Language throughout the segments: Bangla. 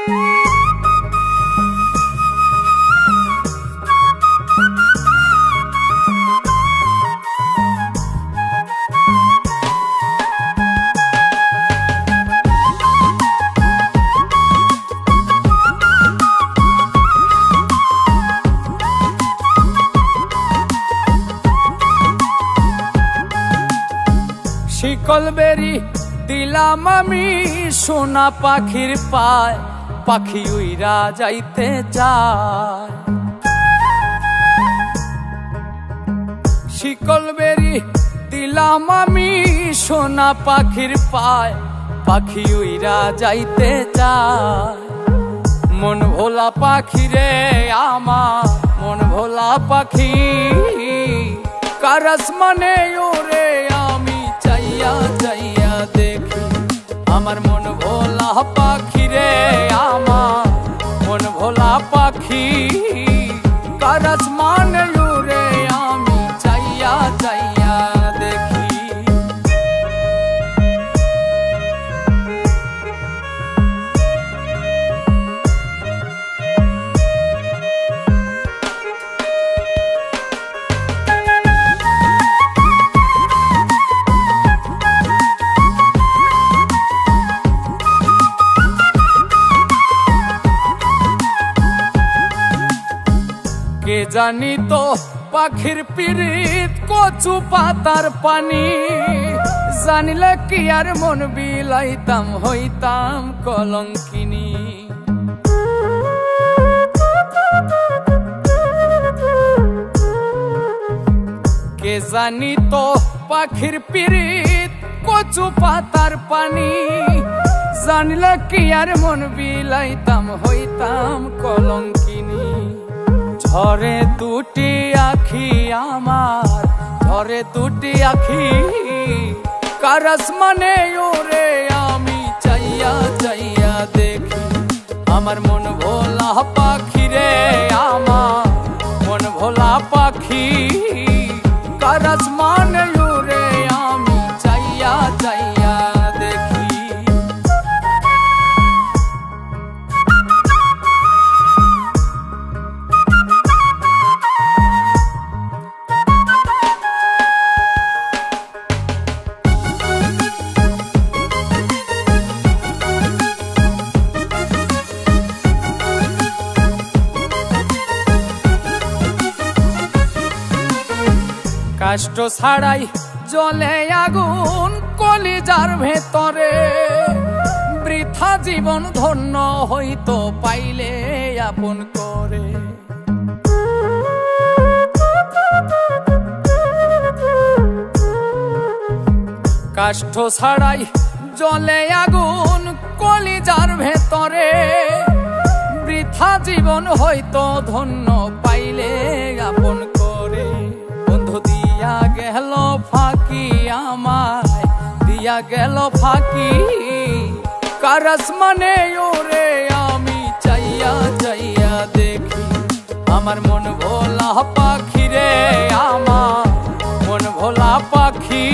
শিকল বেরি দিলাম আমি সোনা পাখির পায়, পাখি উইরা যাইতে চায়। শিকল বেরি দিলাম আমি সোনা পাখির পায়, পাখি উইরা যাইতে চায়। মন ভোলা পাখি রে আমার, মন ভোলা পাখি, কার আসমানে ওরে আমি চাইয়া চাইয়া দেখি। আমার মন ভোলা পাখি রে আমার, মন ভোলা পাখি, কার আসমানে ওরে আমি চাইয়া চাইয়া দেখি। কে জানি তো পাখির পিরিত কচু পাতার পানি, জানিলে কি আর মন বিলাইতাম হইতাম কলঙ্কিনী। কে জানি তো পাখির পিরিত কচু পাতার পানি, জানিলে কি আর মন বিলাইতাম হইতাম কলঙ্কিনী। ঝরে দুটি আখি আমার, ঝরে দুটি আখি, কার আসমানে ওরে আমি চাইয়া চাইয়া দেখি। আমার মন ভোলা পাখি রে আমার, মন ভোলা পাখি, কার আসমানে ওরে আমি চাইয়া চাইয়া দেখি। কষ্ট ছাড়াই জ্বলে আগুন কলিজার ভেতরে, বৃথা জীবন ধন্য হইতো পাইলে আপন করে। কষ্ট ছাড়াই জ্বলে আগুন কলিজার ভেতরে, বৃথা জীবন হইতো ধন্য পাইলে আপন করে। বন্ধু দিয়া গেল ফাঁকি আমায়, দিয়া গেল ফাঁকি, কার আসমানে ওরে আমি চাইয়া চাইয়া দেখি। আমার মন ভোলা পাখি রে আমার, মন ভোলা পাখি,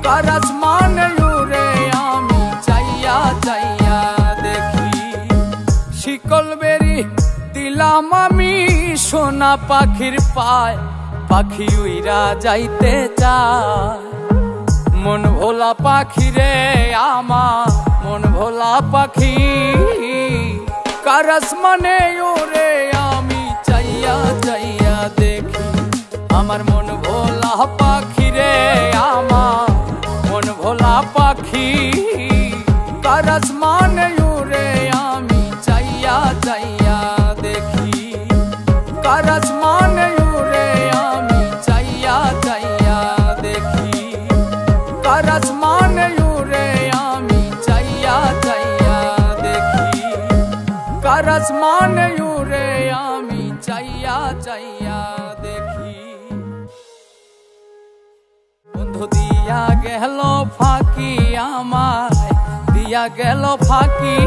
কার আসমানে ওরে আমি চাইয়া চাইয়া দেখি। শিকল বেরি দিলাম আমি সোনা পাখির পায়, পাখি উইরা যাইতে চায়। মন ভোলা পাখি রে আমার, মন ভোলা পাখি, কার আসমানে ওরে আমি চাইয়া চাইয়া দেখি। আমার মন ভোলা পাখি রে আমার, মন ভোলা পাখি, কার আসমানে ওরে আমি চাইয়া চাইয়া দেখি। কার আসমানে ওরে আমি চাইয়া চাইয়া দেখি। কার আসমানে ওরে আমি চাইয়া চাইয়া দেখি। কার আসমানে ওরে আমি চাইয়া চাইয়া দেখি। বন্ধু দিয়া গেল ফাঁকি আমায়, দিয়া গেল ফাঁকি,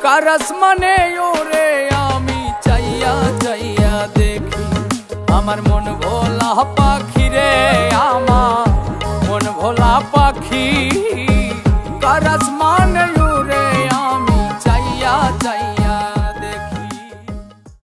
কার আসমানে ওরে আমি চাইয়া চাইয়া দেখি। আমার মন ভোলা পাখি রে আমার, মন ভোলা পাখি, কার আসমানে